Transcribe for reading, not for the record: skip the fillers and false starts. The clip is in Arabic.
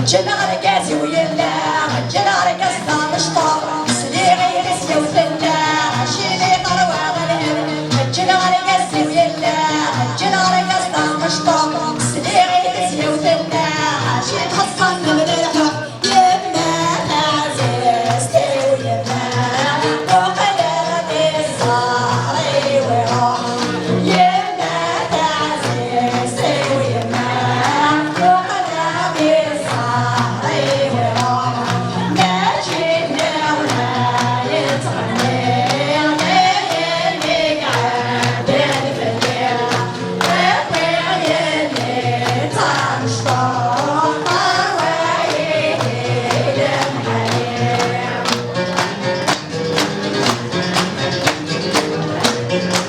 جنا ركاسي ويلا جنا ركاس طالشطا سليغي رسي وثلا شيلي طروع غليل جنا ركاسي ويلا جنا ركاس طالشطا سليغي رسي وثلا شيل خصن من الحب يما عزيزتي ويما وقلبي صاري وراح يما عزيزتي ويما وقلبي صاري وراح ما جينا ولا يتغني غير اللي قاعدين في الليل وغير اللي تنشطر Thank you.